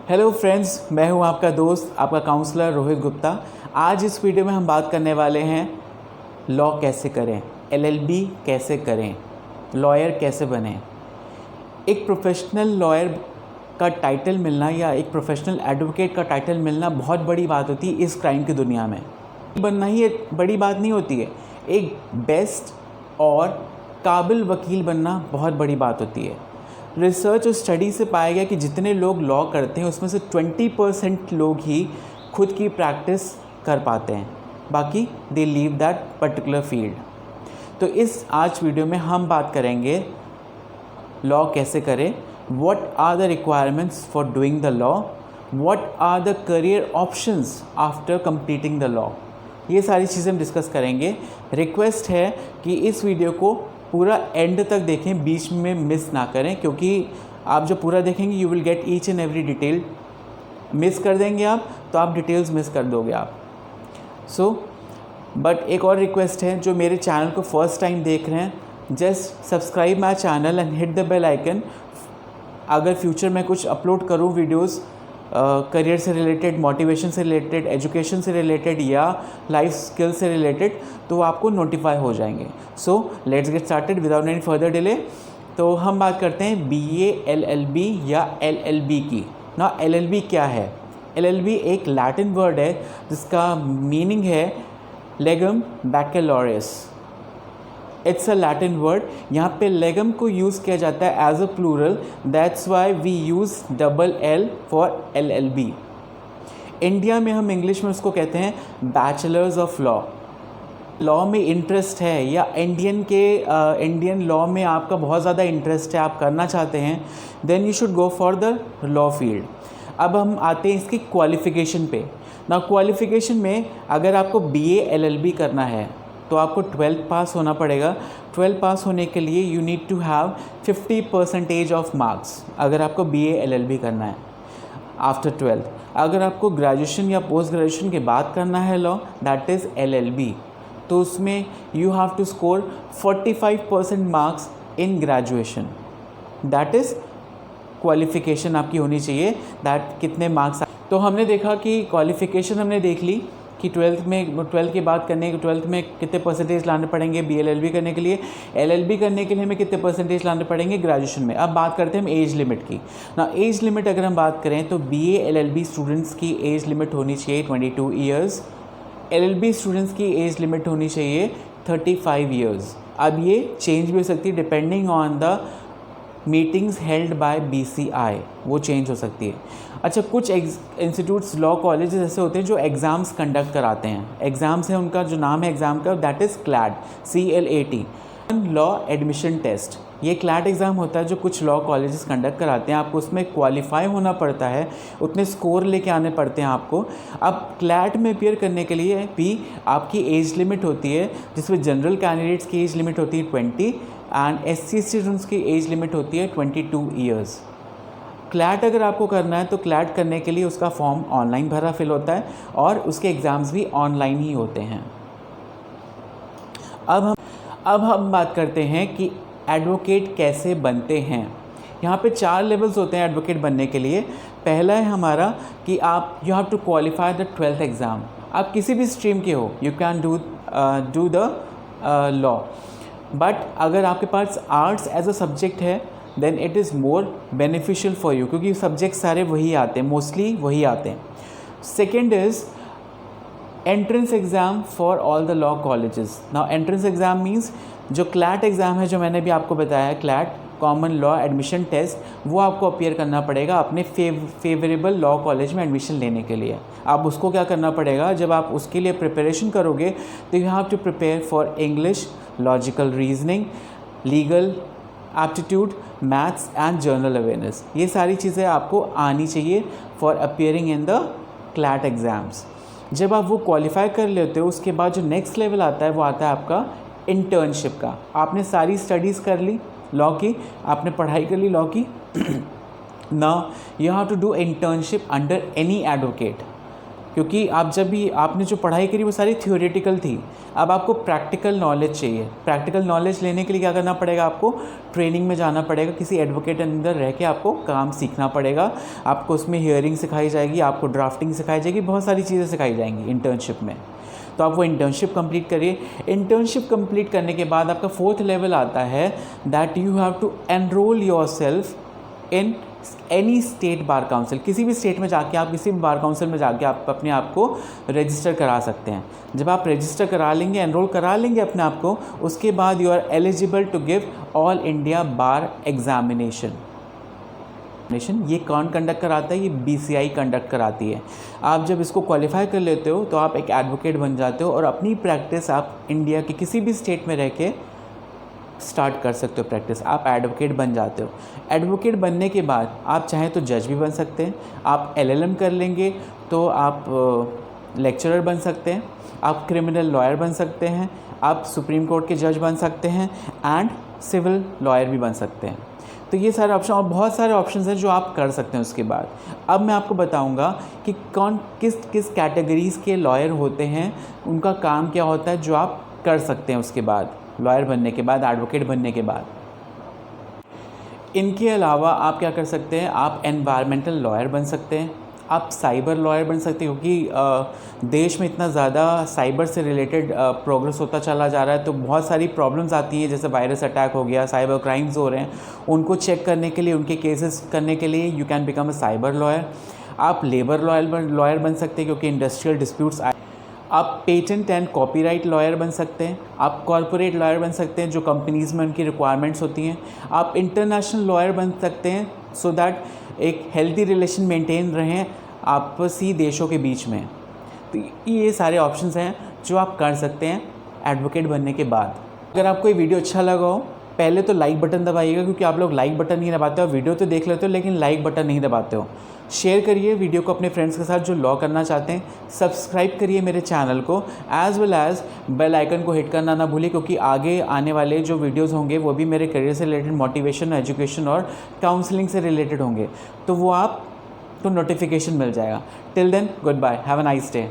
Hello friends, मैं हूं आपका दोस्त, आपका काउंसलर रोहित गुप्ता। आज इस वीडियो में हम बात करने वाले हैं लॉ कैसे करें, एलएलबी कैसे करें, लॉयर कैसे बनें। एक प्रोफेशनल लॉयर का टाइटल मिलना या एक प्रोफेशनल एडवोकेट का टाइटल मिलना बहुत बड़ी बात होती है इस क्राइम की दुनिया में। बनना ही एक बड़ी बात नहीं होती है, एक बेस्ट और काबिल वकील बनना बहुत बड़ी बात होती है। रिसर्च और स्टडी से पाया गया कि जितने लोग लॉ करते हैं उसमें से 20% लोग ही खुद की प्रैक्टिस कर पाते हैं, बाकी दे लीव दैट पर्टिकुलर फील्ड। तो इस आज वीडियो में हम बात करेंगे लॉ कैसे करें, what are the requirements for doing the law, what are the career options after completing the law. ये सारी चीज़ें हम डिस्कस करेंगे। रिक्वेस्ट है कि इस वीडियो को पूरा एंड तक देखें, बीच में मिस ना करें, क्योंकि आप जब पूरा देखेंगे you will get each and every detail. Miss कर देंगे आप तो आप डिटेल्स मिस कर दोगे आप। बट एक और रिक्वेस्ट है, जो मेरे चैनल को फर्स्ट टाइम देख रहे हैं, just subscribe my channel and hit the bell icon. अगर फ्यूचर में कुछ अपलोड करूँ वीडियोज़ करियर से रिलेटेड, मोटिवेशन से रिलेटेड, एजुकेशन से रिलेटेड या लाइफ स्किल से रिलेटेड, तो आपको नोटिफाई हो जाएंगे। So let's get started without any further delay. तो हम बात करते हैं BA LLB या LLB की। ना LLB क्या है? LLB एक लैटिन वर्ड है जिसका मीनिंग है legum baccalaureus. It's a Latin word. यहाँ पे लेगम को यूज़ किया जाता है as a plural, that's why we use L for LLB। India में हम इंग्लिश में उसको कहते हैं बैचलर्स ऑफ लॉ। लॉ में इंटरेस्ट है या इंडियन लॉ में आपका बहुत ज़्यादा इंटरेस्ट है, आप करना चाहते हैं, then you should go for the law field. अब हम आते हैं इसकी क्वालिफ़िकेशन पे। ना क्वालिफ़िकेशन में अगर आपको BA LLB करना है तो आपको 12th पास होना पड़ेगा। 12th पास होने के लिए you need to have 50% of marks अगर आपको BA LLB करना है आफ्टर 12th। अगर आपको ग्रेजुएशन या पोस्ट ग्रेजुएशन के बाद करना है लॉ, दैट इज़ LLB, तो उसमें you have to score 45% marks in graduation. That is qualification आपकी होनी चाहिए, दैट कितने मार्क्स। तो हमने देखा कि क्वालिफ़िकेशन हमने देख ली कि 12th की बात करने, 12th में कितने परसेंटेज लाने पड़ेंगे BA LLB करने के लिए। LLB करने के लिए हमें कितने परसेंटेज लाने पड़ेंगे ग्रेजुएशन में। अब बात करते हैं हम एज लिमिट की। ना एज लिमिट अगर हम बात करें तो BA LLB स्टूडेंट्स की एज लिमिट होनी चाहिए 22 ईयर्स। LLB स्टूडेंट्स की एज लिमिट होनी चाहिए 35 ईयर्स। अब ये चेंज भी हो सकती है depending on the meetings held by BCI, वो चेंज हो सकती है। अच्छा, कुछ इंस्टीट्यूट्स, लॉ कॉलेजेस ऐसे होते हैं जो एग्ज़ाम्स कंडक्ट कराते हैं। एग्ज़ाम्स है, उनका जो नाम है एग्ज़ाम का, that is CLAT, CLAT, law admission test. ये CLAT एग्ज़ाम होता है जो कुछ लॉ कॉलेजेस कंडक्ट कराते हैं। आपको उसमें क्वालिफाई होना पड़ता है, उतने स्कोर लेके आने पड़ते हैं आपको। अब CLAT में अपीयर करने के लिए भी आपकी एज लिमिट होती है, जिसमें जनरल कैंडिडेट्स की एज लिमिट होती है 20 एंड SC स्टूडेंट्स की एज लिमिट होती है 22 ईयर्स। CLAT अगर आपको करना है तो CLAT करने के लिए उसका फॉर्म ऑनलाइन भरा फिल होता है और उसके एग्ज़ाम्स भी ऑनलाइन ही होते हैं। अब हम बात करते हैं कि एडवोकेट कैसे बनते हैं। यहाँ पे 4 लेवल्स होते हैं एडवोकेट बनने के लिए। पहला है हमारा कि you have to qualify the 12th exam. आप किसी भी स्ट्रीम के हो, you can do the law. But अगर आपके पास आर्ट्स एज अ सब्जेक्ट है then it is more beneficial for you, क्योंकि सब्जेक्ट सारे वही आते हैं, मोस्टली वही आते हैं। Second is entrance exam for all the law colleges. Now entrance exam means जो CLAT एग्ज़ाम है, जो मैंने भी आपको बताया, CLAT common law admission test, वो आपको अपीयर करना पड़ेगा अपने फेवरेबल लॉ कॉलेज में एडमिशन लेने के लिए। आप उसको क्या करना पड़ेगा, जब आप उसके लिए प्रिपरेशन करोगे तो you have to prepare for English, logical reasoning, legal aptitude, maths and general awareness. ये सारी चीज़ें आपको आनी चाहिए for appearing in the CLAT exams. जब आप वो क्वालिफाई कर लेते हो, उसके बाद जो नेक्स्ट लेवल आता है वो आता है आपका इंटर्नशिप का। आपने सारी स्टडीज़ कर ली लॉ की, आपने पढ़ाई कर ली लॉ की, now you have to do internship under any advocate. क्योंकि आप जब भी आपने जो पढ़ाई करी वो सारी थियोरेटिकल थी, अब आपको प्रैक्टिकल नॉलेज चाहिए। प्रैक्टिकल नॉलेज लेने के लिए क्या करना पड़ेगा, आपको ट्रेनिंग में जाना पड़ेगा, किसी एडवोकेट के अंदर रह के आपको काम सीखना पड़ेगा। आपको उसमें हियरिंग सिखाई जाएगी, आपको ड्राफ्टिंग सिखाई जाएगी, बहुत सारी चीज़ें सिखाई जाएंगी इंटर्नशिप में। तो आप वो इंटर्नशिप कंप्लीट करिए। इंटर्नशिप कंप्लीट करने के बाद आपका 4th लेवल आता है that you have to enrol yourself in any state bar council. किसी भी स्टेट में जाके आप किसी भी बार काउंसिल में जाके आप अपने आप को रजिस्टर करा सकते हैं। जब आप रजिस्टर करा लेंगे, एनरोल करा लेंगे अपने आप को, उसके बाद you are eligible to give all India bar examination. ये कौन कंडक्ट कराता है, ये BCI कंडक्ट कराती है। आप जब इसको क्वालिफाई कर लेते हो तो आप एक एडवोकेट बन जाते हो और अपनी प्रैक्टिस आप इंडिया के किसी भी स्टेट में रह के स्टार्ट कर सकते हो प्रैक्टिस। आप एडवोकेट बन जाते हो। एडवोकेट बनने के बाद आप चाहें तो जज भी बन सकते हैं, आप LLM कर लेंगे तो आप लेक्चरर बन सकते हैं, आप क्रिमिनल लॉयर बन सकते हैं, आप सुप्रीम कोर्ट के जज बन सकते हैं एंड सिविल लॉयर भी बन सकते हैं। तो ये सारे ऑप्शन और बहुत सारे ऑप्शंस हैं जो आप कर सकते हैं। उसके बाद अब मैं आपको बताऊंगा कि कौन किस किस कैटेगरीज़ के लॉयर होते हैं, उनका काम क्या होता है जो आप कर सकते हैं उसके बाद, लॉयर बनने के बाद, एडवोकेट बनने के बाद। इनके अलावा आप क्या कर सकते हैं, आप एनवायरमेंटल लॉयर बन सकते हैं, आप साइबर लॉयर बन सकते हैं, क्योंकि देश में इतना ज़्यादा साइबर से रिलेटेड प्रोग्रेस होता चला जा रहा है, तो बहुत सारी प्रॉब्लम्स आती हैं, जैसे वायरस अटैक हो गया, साइबर क्राइम्स हो रहे हैं, उनको चेक करने के लिए, उनके केसेस करने के लिए you can become a cyber lawyer. आप लेबर लॉयर बन सकते हैं, क्योंकि इंडस्ट्रियल डिस्प्यूट्स आए। आप पेटेंट एंड कॉपीराइट लॉयर बन सकते हैं, आप कॉरपोरेट लॉयर बन सकते हैं, जो कंपनीज़ में उनकी रिक्वायरमेंट्स होती हैं। आप इंटरनेशनल लॉयर बन सकते हैं, सो दैट एक हेल्दी रिलेशन मेंटेन रहें आपसी देशों के बीच में। तो ये सारे ऑप्शंस हैं जो आप कर सकते हैं एडवोकेट बनने के बाद। अगर आपको ये वीडियो अच्छा लगा हो, पहले तो लाइक बटन दबाइएगा, क्योंकि आप लोग लाइक बटन नहीं दबाते हो, वीडियो तो देख लेते हो लेकिन लाइक बटन नहीं दबाते हो। शेयर करिए वीडियो को अपने फ्रेंड्स के साथ जो लॉ करना चाहते हैं। सब्सक्राइब करिए मेरे चैनल को, as well as bell icon को हिट करना ना भूलिए, क्योंकि आगे आने वाले जो वीडियोस होंगे वो भी मेरे करियर से रिलेटेड, मोटिवेशन, एजुकेशन और काउंसलिंग से रिलेटेड होंगे, तो वो आपको नोटिफिकेशन मिल जाएगा। Till then, good bye, have a nice day.